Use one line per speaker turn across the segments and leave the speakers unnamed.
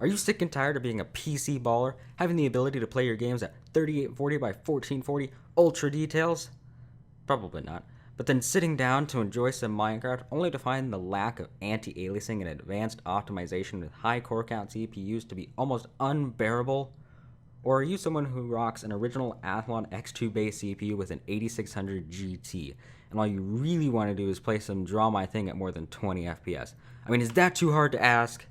Are you sick and tired of being a PC baller, having the ability to play your games at 3840 by 1440 ultra details? Probably not. But then sitting down to enjoy some Minecraft only to find the lack of anti-aliasing and advanced optimization with high core count CPUs to be almost unbearable? Or are you someone who rocks an original Athlon X2 based CPU with an 8600 GT, and all you really want to do is play some Draw My Thing at more than 20 FPS? I mean, is that too hard to ask?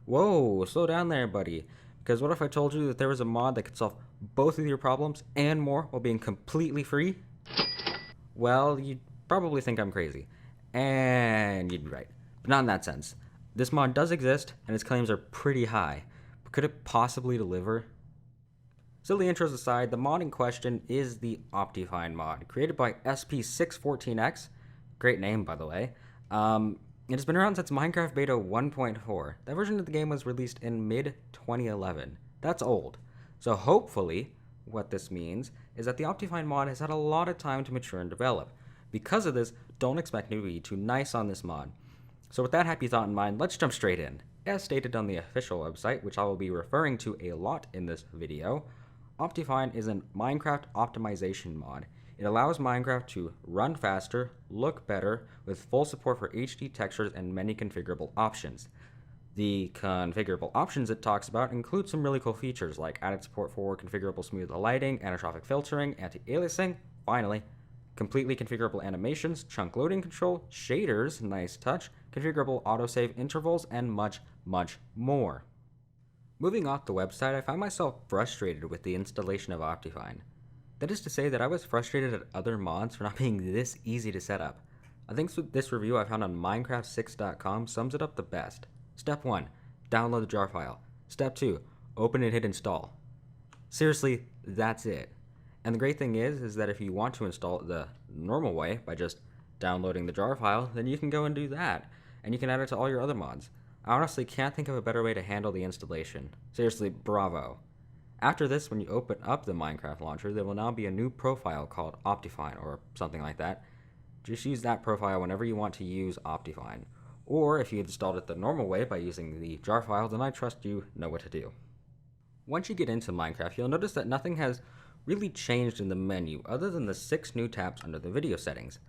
Whoa, slow down there, buddy. Because what if I told you that there was a mod that could solve both of your problems and more while being completely free? Well, you'd probably think I'm crazy. And you'd be right. But not in that sense. This mod does exist, and its claims are pretty high. But could it possibly deliver? Silly intros aside, the mod in question is the Optifine mod, created by SP614X. Great name, by the way. It has been around since Minecraft Beta 1.4. That version of the game was released in mid-2011. That's old. So hopefully, what this means is that the Optifine mod has had a lot of time to mature and develop. Because of this, don't expect me to be too nice on this mod. So with that happy thought in mind, let's jump straight in. As stated on the official website, which I will be referring to a lot in this video, Optifine is a Minecraft optimization mod. It allows Minecraft to run faster, look better, with full support for HD textures and many configurable options. The configurable options it talks about include some really cool features like added support for configurable smooth lighting, anisotropic filtering, anti-aliasing, finally, completely configurable animations, chunk loading control, shaders, nice touch, configurable autosave intervals, and much, much more. Moving off the website, I found myself frustrated with the installation of Optifine. That is to say that I was frustrated at other mods for not being this easy to set up. I think this review I found on Minecraft6.com sums it up the best. Step 1. Download the jar file. Step 2. Open and hit install. Seriously, that's it. And the great thing is that if you want to install it the normal way, by just downloading the jar file, then you can go and do that. And you can add it to all your other mods. I honestly can't think of a better way to handle the installation. Seriously, bravo. After this, when you open up the Minecraft launcher, there will now be a new profile called Optifine, or something like that. Just use that profile whenever you want to use Optifine. Or if you installed it the normal way by using the jar file, then I trust you know what to do. Once you get into Minecraft, you'll notice that nothing has really changed in the menu other than the 6 new tabs under the video settings.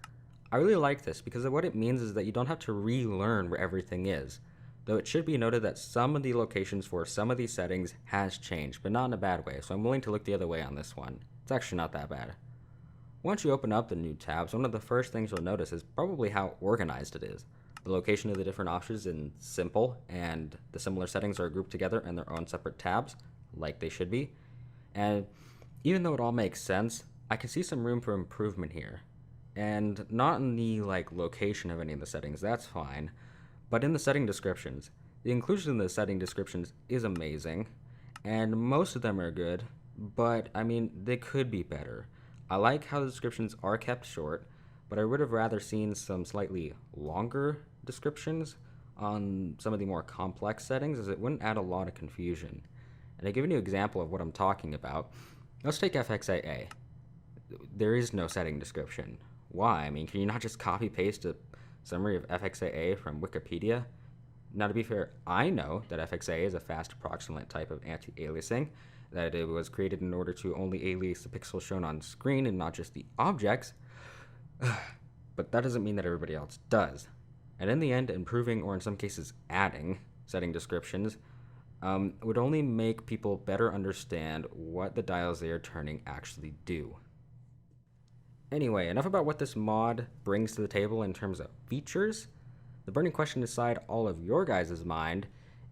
I really like this because what it means is that you don't have to relearn where everything is. Though it should be noted that some of the locations for some of these settings has changed, but not in a bad way, so I'm willing to look the other way on this one. It's actually not that bad. Once you open up the new tabs, one of the first things you'll notice is probably how organized it is. The location of the different options is simple, and the similar settings are grouped together in their own separate tabs, like they should be. And even though it all makes sense, I can see some room for improvement here. And not in the location of any of the settings, that's fine. But in the setting descriptions, the inclusion in the setting descriptions is amazing, and most of them are good, but I mean, they could be better. I like how the descriptions are kept short, but I would have rather seen some slightly longer descriptions on some of the more complex settings, as it wouldn't add a lot of confusion. And to give you an example of what I'm talking about, let's take FXAA. There is no setting description. Why? I mean, can you not just copy-paste a summary of FXAA from Wikipedia? Now, to be fair, I know that FXAA is a fast approximate type of anti-aliasing, that it was created in order to only alias the pixels shown on screen and not just the objects, but that doesn't mean that everybody else does. And in the end, improving, or in some cases adding, setting descriptions would only make people better understand what the dials they are turning actually do. Anyway, enough about what this mod brings to the table in terms of features. The burning question inside all of your guys' mind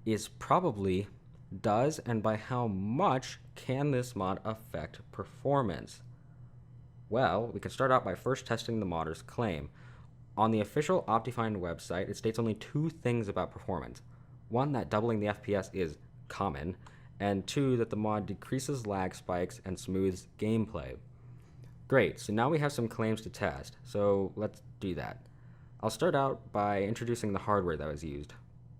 is probably, does and by how much can this mod affect performance? Well, we can start out by first testing the modder's claim. On the official Optifine website, it states only 2 things about performance. 1, that doubling the FPS is common, and 2, that the mod decreases lag spikes and smooths gameplay. Great, so now we have some claims to test, so let's do that. I'll start out by introducing the hardware that was used,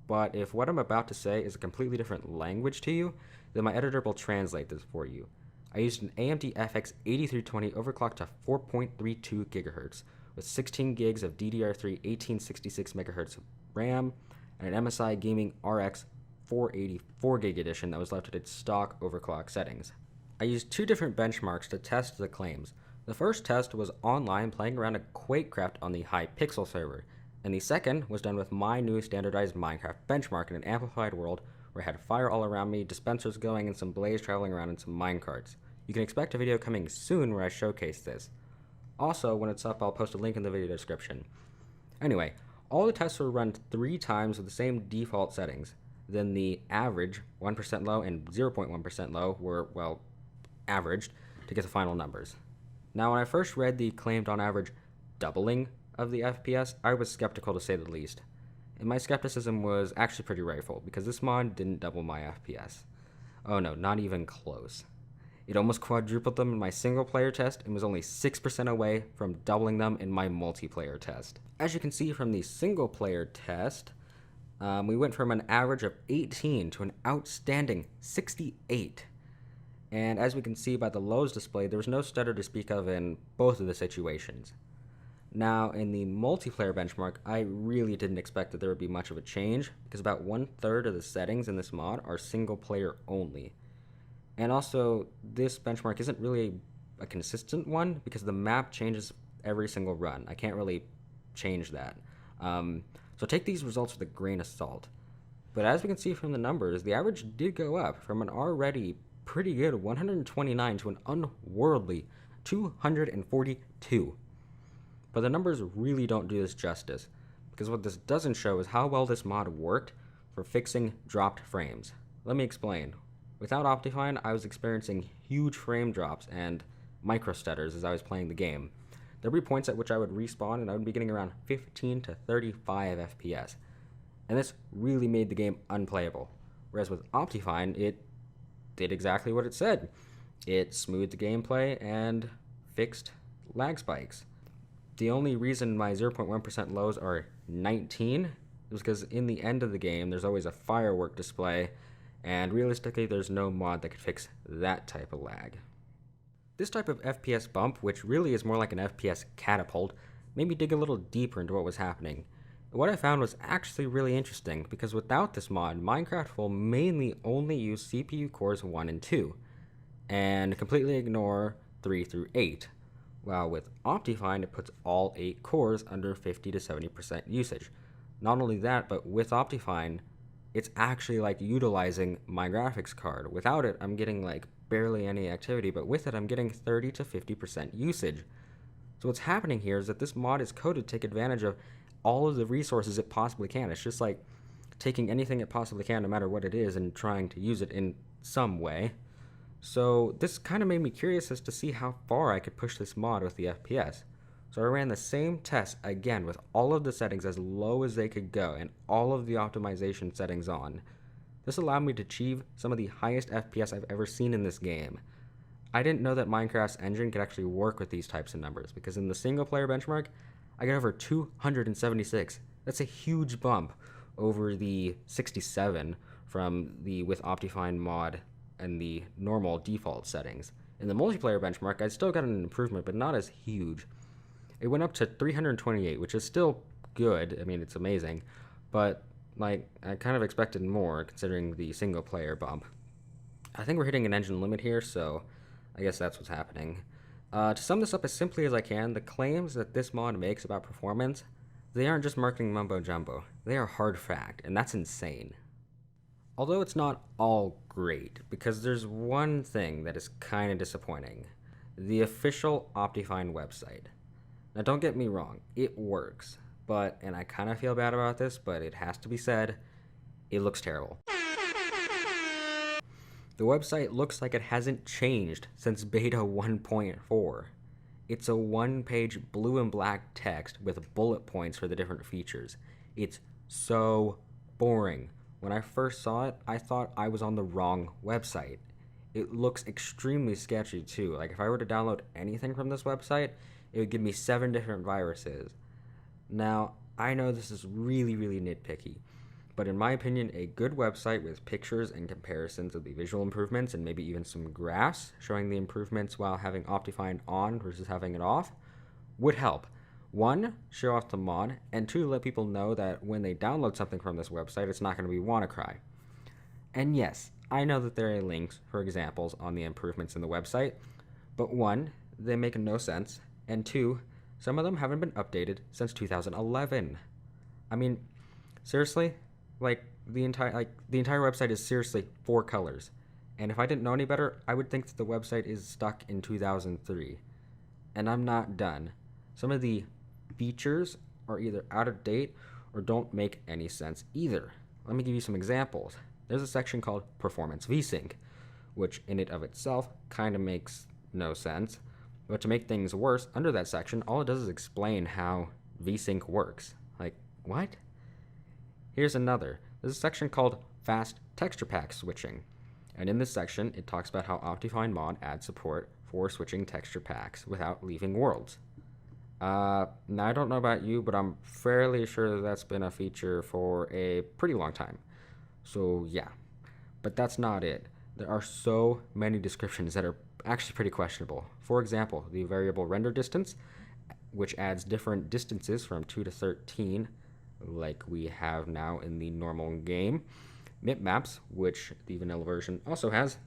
but if what I'm about to say is a completely different language to you, then my editor will translate this for you. I used an AMD FX 8320 overclocked to 4.32 GHz with 16 gigs of DDR3 1866 MHz RAM and an MSI Gaming RX 484 gig edition that was left at its stock overclock settings. I used two different benchmarks to test the claims. The first test was online playing around a Quakecraft on the Hypixel server, and the second was done with my new standardized Minecraft benchmark in an amplified world where I had fire all around me, dispensers going, and some blaze traveling around in some minecarts. You can expect a video coming soon where I showcase this. Also, when it's up, I'll post a link in the video description. Anyway, all the tests were run 3 times with the same default settings. Then the average, 1% low and 0.1% low, were, well, averaged to get the final numbers. Now, when I first read the claimed on average doubling of the FPS, I was skeptical to say the least. And my skepticism was actually pretty rightful, because this mod didn't double my FPS. Oh no, not even close. It almost quadrupled them in my single player test and was only 6% away from doubling them in my multiplayer test. As you can see from the single player test, we went from an average of 18 to an outstanding 68. And as we can see by the lows displayed, there was no stutter to speak of in both of the situations. Now, in the multiplayer benchmark, I really didn't expect that there would be much of a change, because about 1/3 of the settings in this mod are single player only. And also, this benchmark isn't really a consistent one, because the map changes every single run. I can't really change that. So take these results with a grain of salt. But as we can see from the numbers, the average did go up from an already pretty good 129 to an unworldly 242. But the numbers really don't do this justice, because what this doesn't show is how well this mod worked for fixing dropped frames. Let me explain. Without Optifine, I was experiencing huge frame drops and micro stutters as I was playing the game. There would be points at which I would respawn and I would be getting around 15 to 35 FPS. And this really made the game unplayable. Whereas with Optifine, it did exactly what it said. It smoothed the gameplay and fixed lag spikes. The only reason my 0.1% lows are 19 is because in the end of the game, there's always a firework display, and realistically, there's no mod that could fix that type of lag. This type of FPS bump, which really is more like an FPS catapult, made me dig a little deeper into what was happening. What I found was actually really interesting, because without this mod, Minecraft will mainly only use CPU cores 1 and 2, and completely ignore 3 through 8. While with Optifine, it puts all 8 cores under 50 to 70% usage. Not only that, but with Optifine, it's actually like utilizing my graphics card. Without it, I'm getting like barely any activity, but with it, I'm getting 30 to 50% usage. So what's happening here is that this mod is coded to take advantage of all of the resources it possibly can. It's just like taking anything it possibly can, no matter what it is, and trying to use it in some way. So this kind of made me curious as to see how far I could push this mod with the FPS. So I ran the same test again with all of the settings as low as they could go and all of the optimization settings on. This allowed me to achieve some of the highest FPS I've ever seen in this game. I didn't know that Minecraft's engine could actually work with these types of numbers, because in the single player benchmark, I got over 276. That's a huge bump over the 67 from the with Optifine mod and the normal default settings. In the multiplayer benchmark, I still got an improvement, but not as huge. It went up to 328, which is still good. I mean, it's amazing, but like I kind of expected more considering the single player bump. I think we're hitting an engine limit here, so I guess that's what's happening. To sum this up as simply as I can, the claims that this mod makes about performance, they aren't just marketing mumbo jumbo. They are hard fact, and that's insane. Although it's not all great, because there's one thing that is kind of disappointing. The official Optifine website. Now don't get me wrong, it works, but, and I kind of feel bad about this, but it has to be said, it looks terrible. The website looks like it hasn't changed since beta 1.4. It's a one-page blue and black text with bullet points for the different features. It's so boring. When I first saw it, I thought I was on the wrong website. It looks extremely sketchy too. Like if I were to download anything from this website, it would give me 7 different viruses. Now, I know this is really nitpicky, but in my opinion, a good website with pictures and comparisons of the visual improvements and maybe even some graphs showing the improvements while having Optifine on versus having it off would help. 1, show off the mod, and 2, let people know that when they download something from this website, it's not going to be WannaCry. And yes, I know that there are links for examples on the improvements in the website, but one, they make no sense, and two, some of them haven't been updated since 2011. I mean, seriously, the entire website is seriously 4 colors. And if I didn't know any better, I would think that the website is stuck in 2003. And I'm not done. Some of the features are either out of date or don't make any sense either. Let me give you some examples. There's a section called Performance VSync, which in and of itself kind of makes no sense. But to make things worse, under that section, all it does is explain how VSync works. Like, what? Here's another. There's a section called Fast Texture Pack Switching. And in this section, it talks about how Optifine Mod adds support for switching texture packs without leaving worlds. Now, I don't know about you, but I'm fairly sure that's been a feature for a pretty long time. So, yeah. But that's not it. There are so many descriptions that are actually pretty questionable. For example, the variable render distance, which adds different distances from 2 to 13, like we have now in the normal game. MIP maps, which the vanilla version also has.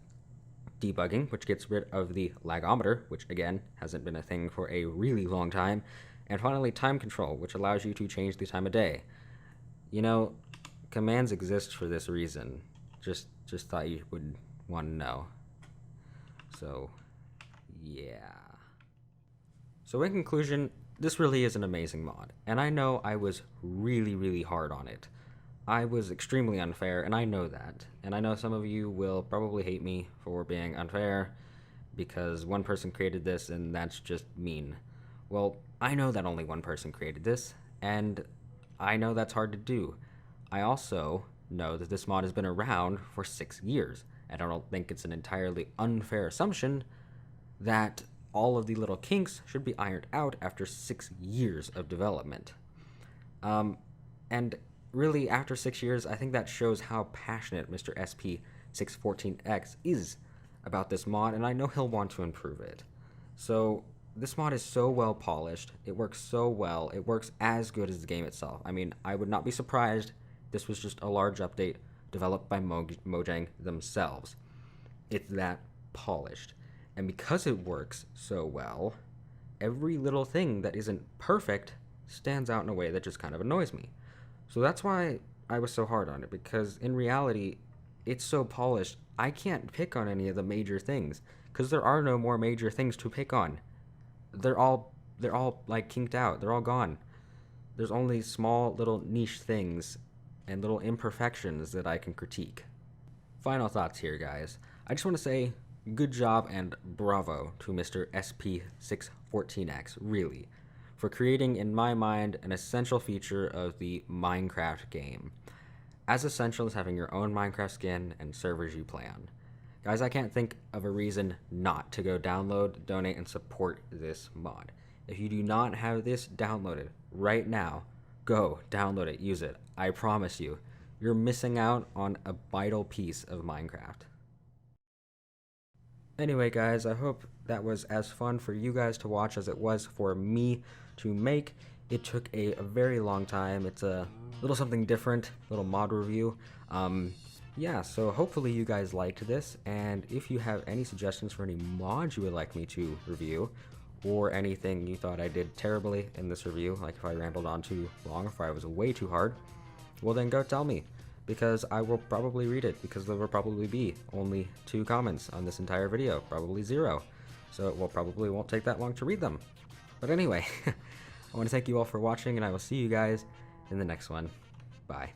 Debugging, which gets rid of the lagometer, which again hasn't been a thing for a really long time. And finally, time control, which allows you to change the time of day. You know, commands exist for this reason. Just thought you would want to know. So, yeah. So in conclusion, this really is an amazing mod, and I know I was really hard on it. I was extremely unfair, and I know that. And I know some of you will probably hate me for being unfair, because one person created this, and that's just mean. Well, I know that only one person created this, and I know that's hard to do. I also know that this mod has been around for 6 years, and I don't think it's an entirely unfair assumption that all of the little kinks should be ironed out after 6 years of development. And really, after 6 years, I think that shows how passionate Mr. SP614X is about this mod, and I know he'll want to improve it. So, this mod is so well polished, it works so well, it works as good as the game itself. I mean, I would not be surprised if this was just a large update developed by Mojang themselves. It's that polished. And because it works so well, every little thing that isn't perfect stands out in a way that just kind of annoys me. So that's why I was so hard on it, because in reality, it's so polished, I can't pick on any of the major things, because there are no more major things to pick on. They're all like kinked out, they're all gone. There's only small little niche things and little imperfections that I can critique. Final thoughts here, guys. I just want to say good job and bravo to Mr. SP614X, really, for creating, in my mind, an essential feature of the Minecraft game. As essential as having your own Minecraft skin and servers you play on. Guys, I can't think of a reason not to go download, donate, and support this mod. If you do not have this downloaded right now, go download it, use it. I promise you, you're missing out on a vital piece of Minecraft. Anyway, guys, I hope that was as fun for you guys to watch as it was for me to make. It took a very long time. It's a little something different, little mod review. Yeah, so hopefully you guys liked this, and if you have any suggestions for any mods you would like me to review, or anything you thought I did terribly in this review, like if I rambled on too long, or if I was way too hard, well then go tell me, because I will probably read it, because there will probably be only 2 comments on this entire video, probably 0, so it probably won't take that long to read them. But anyway, I want to thank you all for watching, and I will see you guys in the next one. Bye.